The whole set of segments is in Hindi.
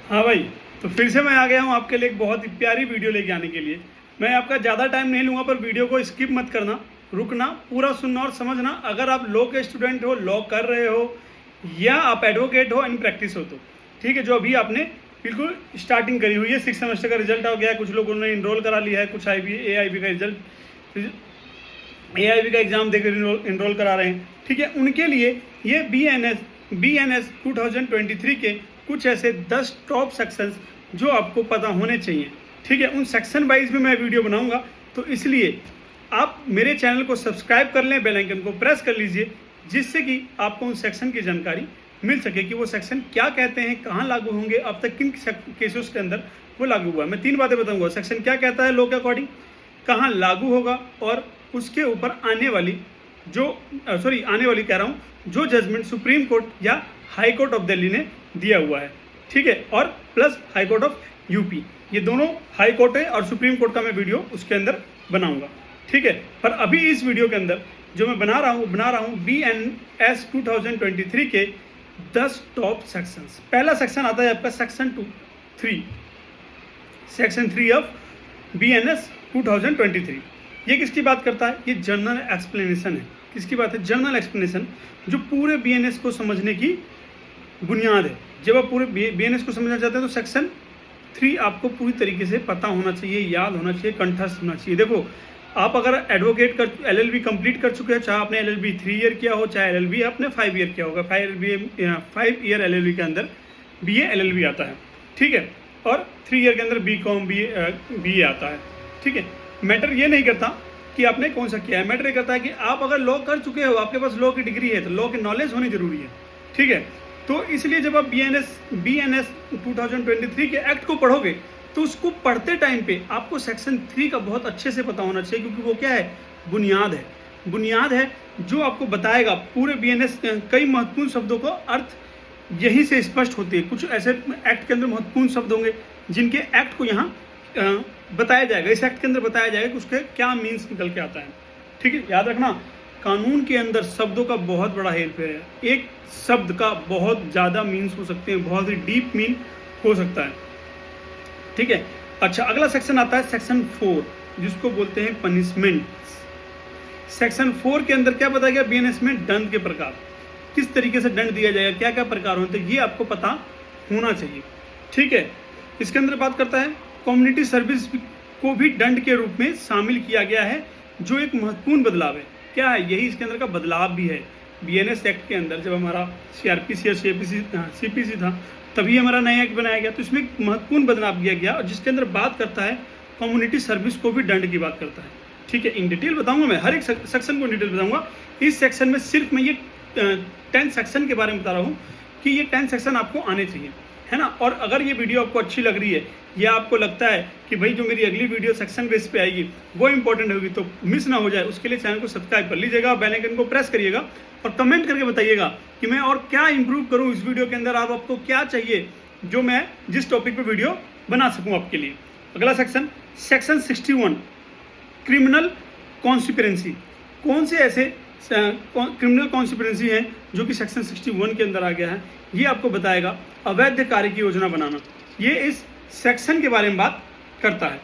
हाँ भाई, तो फिर से मैं आ गया हूँ आपके लिए एक बहुत ही प्यारी वीडियो लेके आने के लिए। मैं आपका ज़्यादा टाइम नहीं लूँगा, पर वीडियो को स्किप मत करना, रुकना, पूरा सुनना और समझना। अगर आप लॉ के स्टूडेंट हो, लॉ कर रहे हो, या आप एडवोकेट हो, इन प्रैक्टिस हो, तो ठीक है, जो अभी आपने बिल्कुल स्टार्टिंग करी हुई है, 6 सेमेस्टर का रिजल्ट आ गया है, कुछ लोगों ने इनरोल करा लिया है, कुछ AIB का रिजल्ट, AIB का एग्ज़ाम देकर इनरोल करा रहे हैं, ठीक है, उनके लिए ये BNS 2023 के कुछ ऐसे 10 टॉप सेक्शंस जो आपको पता होने चाहिए, ठीक है। उन सेक्शन वाइज में मैं वीडियो बनाऊंगा, तो इसलिए आप मेरे चैनल को सब्सक्राइब कर लें, बेल आइकन को प्रेस कर लीजिए, जिससे कि आपको उन सेक्शन की जानकारी मिल सके कि वो सेक्शन क्या कहते हैं, कहाँ लागू होंगे, अब तक किन केसेस के अंदर वो लागू हुआ है। मैं 3 बातें बताऊंगा: सेक्शन क्या कहता है लॉ के अकॉर्डिंग, कहाँ लागू होगा, और उसके ऊपर आने वाली कह रहा हूँ, जो जजमेंट सुप्रीम कोर्ट या हाई कोर्ट ऑफ दिल्ली ने दिया हुआ है, ठीक है, और plus high court of UP, ये दोनों हाई कोर्ट है और सुप्रीम कोर्ट का मैं वीडियो उसके अंदर बनाऊंगा, ठीक है। पर अभी इस वीडियो के अंदर जो मैं बना रहा हूँ BNS 2023 के 10 टॉप सेक्शंस। पहला सेक्शन आता है आपका सेक्शन 3 ऑफ BNS 2023। ये किसकी बात करता है? ये जर्नल एक्सप्लेनेशन है। किसकी बात है? जर्नल एक्सप्लेनेशन, जो पूरे BNS को समझने की बुनियाद है। जब आप पूरे BNS को समझना चाहते हैं तो सेक्शन 3 आपको पूरी तरीके से पता होना चाहिए, याद होना चाहिए, कंठस्थ होना चाहिए। देखो, आप अगर एडवोकेट LLB कंप्लीट कर चुके हैं, चाहे आपने LLB 3 ईयर किया हो, चाहे LLB आपने 5 ईयर किया होगा, 5 ईयर LLB के अंदर BA LLB आता है, ठीक है, और 3 ईयर के अंदर BCom BA आता है, ठीक है। मैटर ये नहीं करता कि आपने कौन सा किया है, मैटर ये करता है कि आप अगर लॉ कर चुके हो, आपके पास लॉ की डिग्री है, तो लॉ की नॉलेज होनी जरूरी है, ठीक है। तो इसलिए जब आप BNS 2023 के एक्ट को पढ़ोगे, तो उसको पढ़ते टाइम पे आपको सेक्शन 3 का बहुत अच्छे से पता होना चाहिए, क्योंकि वो क्या है? बुनियाद है जो आपको बताएगा पूरे BNS। कई महत्वपूर्ण शब्दों को अर्थ यहीं से स्पष्ट होते हैं। कुछ ऐसे एक्ट के अंदर महत्वपूर्ण शब्द होंगे जिनके एक्ट को यहाँ बताया जाएगा, इस एक्ट के अंदर बताया जाएगा कि उसके क्या मीन्स निकल के आता है, ठीक है। याद रखना, कानून के अंदर शब्दों का बहुत बड़ा हेरफेर है। एक शब्द का बहुत ज़्यादा मीन्स हो सकते हैं, बहुत ही डीप मीन हो सकता है, ठीक है। अच्छा, अगला सेक्शन आता है सेक्शन 4, जिसको बोलते हैं पनिशमेंट। सेक्शन 4 के अंदर क्या बताया गया? BNS में दंड के प्रकार, किस तरीके से दंड दिया जाएगा, क्या क्या प्रकार होते हैं, ये आपको पता होना चाहिए, ठीक है। इसके अंदर बात करता है कम्युनिटी सर्विस को भी दंड के रूप में शामिल किया गया है, जो एक महत्वपूर्ण बदलाव है। क्या है? यही इसके अंदर का बदलाव भी है। BNS एक्ट के अंदर जब हमारा CRPC या CPC था, तभी हमारा नया एक्ट बनाया गया, तो इसमें एक महत्वपूर्ण बदलाव किया गया, और जिसके अंदर बात करता है कम्युनिटी सर्विस को भी दंड की बात करता है, ठीक है। इन डिटेल बताऊंगा मैं, हर एक सेक्शन को इन डिटेल बताऊंगा। इस सेक्शन में सिर्फ मैं ये 10 सेक्शन के बारे में बता रहा हूँ कि ये 10 सेक्शन आपको आने चाहिए, है ना। और अगर ये वीडियो आपको अच्छी लग रही है, या आपको लगता है कि भाई जो मेरी अगली वीडियो सेक्शन बेस पे आएगी वो इंपॉर्टेंट होगी, तो मिस ना हो जाए, उसके लिए चैनल को सब्सक्राइब कर लीजिएगा, बेल आइकन को प्रेस करिएगा, और कमेंट करके बताइएगा कि मैं और क्या इंप्रूव करूं इस वीडियो के अंदर, आपको क्या चाहिए जो मैं जिस टॉपिक पे वीडियो बना सकूं आपके लिए। अगला सेक्शन 61 क्रिमिनल कॉन्स्पिरेंसी। कौन से ऐसे क्रिमिनल कॉन्स्पिरेंसी हैं जो कि सेक्शन 61 के अंदर आ गया है, ये आपको बताएगा। अवैध कार्य की योजना बनाना, ये इस सेक्शन के बारे में बात करता है,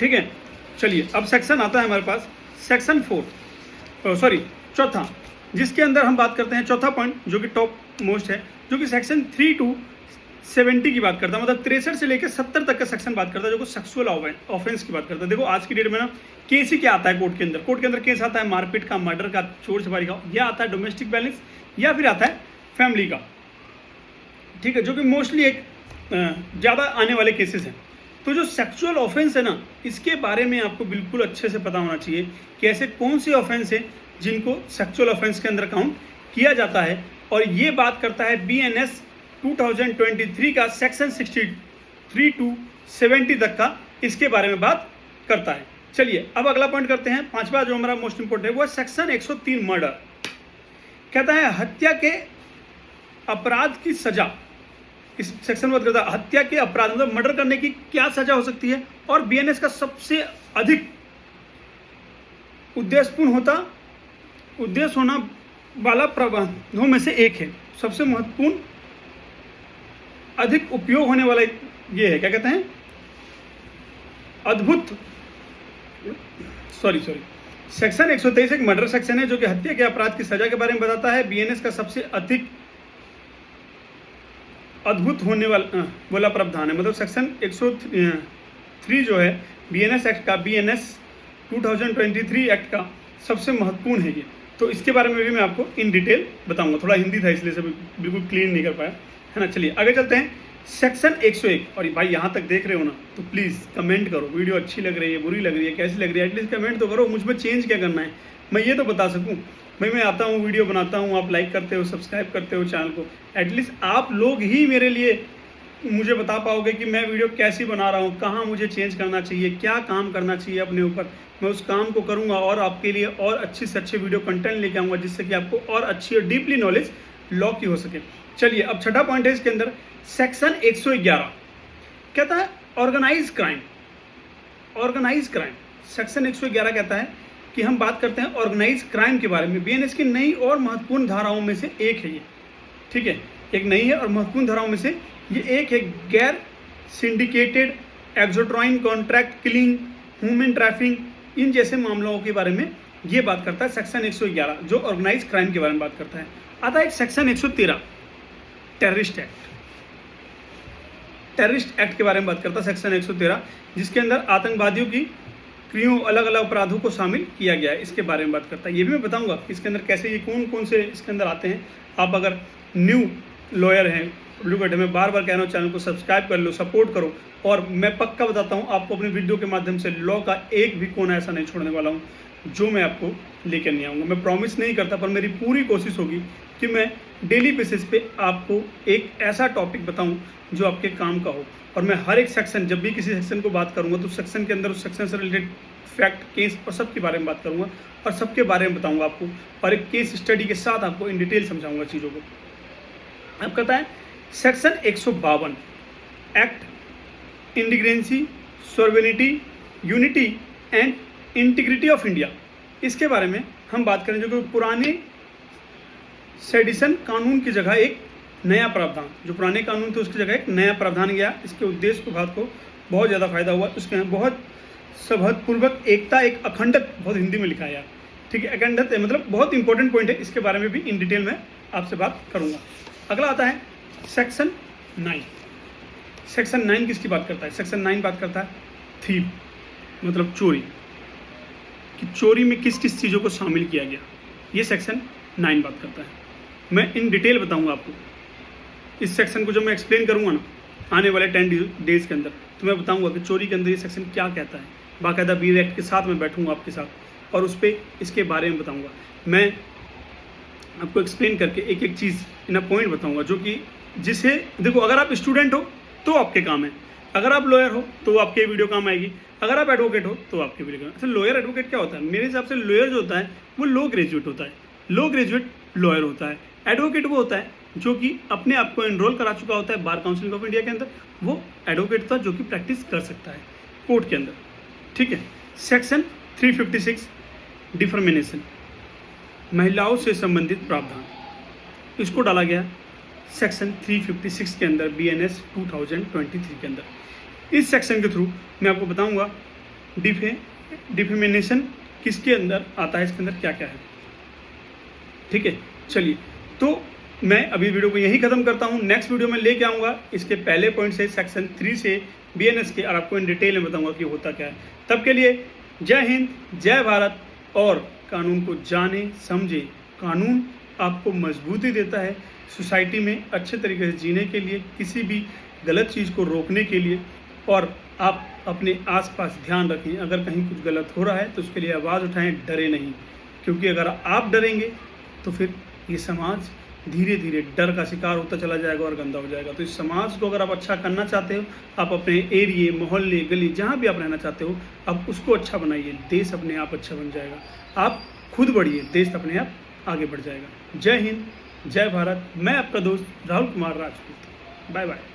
ठीक है। चलिए, अब सेक्शन आता है हमारे पास सेक्शन 4, जिसके अंदर हम बात करते हैं चौथा पॉइंट, जो कि टॉप मोस्ट है, जो कि सेक्शन 3 to 70 की बात करता है। मतलब 63 से लेकर 70 तक का सेक्शन बात करता है, जो कि सेक्सुअल ऑफेंस की बात करता है। देखो, आज की डेट में ना केस ही क्या आता है कोर्ट के अंदर केस आता है मारपीट का, मर्डर का, चोर चपारी का, या आता है डोमेस्टिक वायलेंस, या फिर आता है फैमिली का, ठीक है, जो कि मोस्टली एक ज़्यादा आने वाले केसेस हैं। तो जो सेक्सुअल ऑफेंस है ना, इसके बारे में आपको बिल्कुल अच्छे से पता होना चाहिए कि ऐसे कौन से ऑफेंस हैं जिनको सेक्सुअल ऑफेंस के अंदर काउंट किया जाता है। और ये बात करता है BNS 2023 का सेक्शन 63 to 70 तक का, इसके बारे में बात करता है। चलिए, अब अगला पॉइंट करते हैं, 5वां जो हमारा मोस्ट इंपोर्टेंट है, वो है सेक्शन 103 मर्डर। कहता है हत्या के अपराध की सजा। इस सेक्शन में बात करता है हत्या के अपराध, मतलब मर्डर करने की क्या सजा हो सकती है, और BNS का सबसे अधिक उद्देश्य होना वाला प्रावधानों में से एक है। सबसे महत्वपूर्ण अधिक उपयोग होने वाला ये है, क्या कहते हैं, अद्भुत, सॉरी सेक्शन 123 एक मर्डर सेक्शन है जो कि हत्या के अपराध की सजा के बारे में बताता है। बीएनएस का सबसे अधिक अद्भुत होने वाला प्रावधान है, मतलब सेक्शन 103 जो है बीएनएस एक्ट का, बीएनएस 2023 एक्ट का सबसे महत्वपूर्ण है ये। तो इसके बारे में भी मैं आपको इन डिटेल बताऊंगा। थोड़ा हिंदी था इसलिए सब बिल्कुल क्लियर नहीं कर पाया, है ना। चलिए आगे चलते हैं। सेक्शन 101, और भाई यहाँ तक देख रहे हो ना तो प्लीज़ कमेंट करो, वीडियो अच्छी लग रही है, बुरी लग रही है, कैसी लग रही है, एटलीस्ट कमेंट तो करो, मुझ में चेंज क्या करना है, मैं ये तो बता सकूँ। भाई मैं आता हूँ, वीडियो बनाता हूँ, आप लाइक करते हो, सब्सक्राइब करते हो चैनल को, एटलीस्ट आप लोग ही मेरे लिए मुझे बता पाओगे कि मैं वीडियो कैसी बना रहा हूँ, कहाँ मुझे चेंज करना चाहिए, क्या काम करना चाहिए अपने ऊपर, मैं उस काम को करूँगा और आपके लिए और अच्छे से अच्छे वीडियो कंटेंट लेके आऊँगा जिससे कि आपको और अच्छी और डीपली नॉलेज लॉ की हो सके। चलिए अब छठा पॉइंट है इसके अंदर, सेक्शन 111 कहता है organise crime. Organise crime section 111 कहता है कि हम बात करते हैं ऑर्गेनाइज क्राइम के बारे में। बीएनएस की नई और महत्वपूर्ण धाराओं में से एक है ये, ठीक है, एक नई है और महत्वपूर्ण धाराओं में से ये एक है। गैर syndicated extortion contract killing, human trafficking, इन जैसे मामलों के बारे में ये बात करता है सेक्शन 111 जो ऑर्गेनाइज क्राइम के बारे में बात करता है। आता है एक section 113 terrorist act. Terrorist act के बारे में बात करता है सेक्शन 113, जिसके अंदर आतंकवादियों की क्रियों, अलग अलग अपराधों को शामिल किया गया है, इसके बारे में बात करता है। ये भी मैं बताऊंगा कि इसके अंदर कैसे, ये कौन कौन से इसके अंदर आते हैं। आप अगर न्यू लॉयर हैं, मैं बार बार कह रहा हूँ चैनल को सब्सक्राइब कर लो, सपोर्ट करो, और मैं पक्का बताता हूँ आपको अपने वीडियो के माध्यम से लॉ का एक भी कोना ऐसा नहीं छोड़ने वाला हूँ जो मैं आपको लेकर नहीं आऊँगा। मैं प्रॉमिस नहीं करता, पर मेरी पूरी कोशिश होगी कि मैं डेली बेसिस पे आपको एक ऐसा टॉपिक बताऊं जो आपके काम का हो। और मैं हर एक सेक्शन, जब भी किसी सेक्शन को बात करूंगा तो सेक्शन के अंदर उस सेक्शन से रिलेटेड फैक्ट, केस और सब के बारे में बात करूंगा और सबके बारे में बताऊंगा आपको, और एक केस स्टडी के साथ आपको इन डिटेल समझाऊंगा चीज़ों को। अब कहता है section 152 act endangering, sovereignty, unity and integrity of India, इसके बारे में हम बात करें, जो कि पुराने सेडिशन कानून की जगह एक नया प्रावधान, जो पुराने कानून थे उसकी जगह एक नया प्रावधान गया। इसके उद्देश्य को भारत को बहुत ज़्यादा फायदा हुआ। उसके बहुत सभ्यपूर्वक एकता, एक अखंडत, बहुत हिंदी में लिखा है यार, ठीक है, अखंडत है, मतलब बहुत इंपॉर्टेंट पॉइंट है, इसके बारे में भी इन डिटेल में आपसे बात करूँगा। अगला आता है सेक्शन 9। सेक्शन 9 किसकी बात करता है? सेक्शन 9 बात करता है थीव, मतलब चोरी, कि चोरी में किस किस चीज़ों को शामिल किया गया, ये सेक्शन 9 बात करता है। मैं इन डिटेल बताऊंगा आपको इस सेक्शन को, जब मैं एक्सप्लेन करूंगा ना आने वाले 10 डेज के अंदर, तो मैं बताऊंगा कि चोरी के अंदर ये सेक्शन क्या कहता है। बाकायदा बीर एक्ट के साथ मैं बैठूंगा आपके साथ और उस पर इसके बारे में बताऊंगा। मैं आपको एक्सप्लेन करके एक एक चीज़ इन पॉइंट बताऊंगा, जो कि जिसे देखो, अगर आप स्टूडेंट हो तो आपके काम है, अगर आप लॉयर हो तो आपके वीडियो काम आएगी, अगर आप एडवोकेट हो तो आपके वीडियो काम। लॉयर एडवोकेट क्या होता है? मेरे हिसाब से लॉयर जो होता है वो लो ग्रेजुएट होता है, लो ग्रेजुएट लॉयर होता है। एडवोकेट वो होता है जो कि अपने आप को एनरोल करा चुका होता है बार काउंसिल ऑफ इंडिया के अंदर, वो एडवोकेट था जो कि प्रैक्टिस कर सकता है कोर्ट के अंदर, ठीक है। सेक्शन 356 डिफर्मिनेशन, महिलाओं से संबंधित प्रावधान, इसको डाला गया सेक्शन 356 के अंदर, BNS 2023 के अंदर। इस सेक्शन के थ्रू मैं आपको बताऊंगा डिफर्मिनेशन किसके अंदर आता है, इसके अंदर क्या क्या है, ठीक है। चलिए, तो मैं अभी वीडियो को यहीं ख़त्म करता हूँ। नेक्स्ट वीडियो में लेके आऊँगा इसके पहले पॉइंट से, सेक्शन 3 से BNS के, और आपको इन डिटेल में बताऊँगा कि होता क्या है। तब के लिए जय हिंद, जय भारत, और कानून को जाने समझे। कानून आपको मजबूती देता है सोसाइटी में अच्छे तरीके से जीने के लिए, किसी भी गलत चीज़ को रोकने के लिए, और आप अपने आसपास ध्यान रखें, अगर कहीं कुछ गलत हो रहा है तो उसके लिए आवाज़ उठाएं, डरे नहीं, क्योंकि अगर आप डरेंगे तो फिर ये समाज धीरे धीरे डर का शिकार होता चला जाएगा और गंदा हो जाएगा। तो इस समाज को अगर आप अच्छा करना चाहते हो, आप अपने एरिए, मोहल्ले, गली, जहाँ भी आप रहना चाहते हो, आप उसको अच्छा बनाइए, देश अपने आप अच्छा बन जाएगा। आप खुद बढ़िए, देश अपने आप आगे बढ़ जाएगा। जय हिंद, जय भारत। मैं आपका दोस्त राहुल कुमार राजपूत। Bye bye.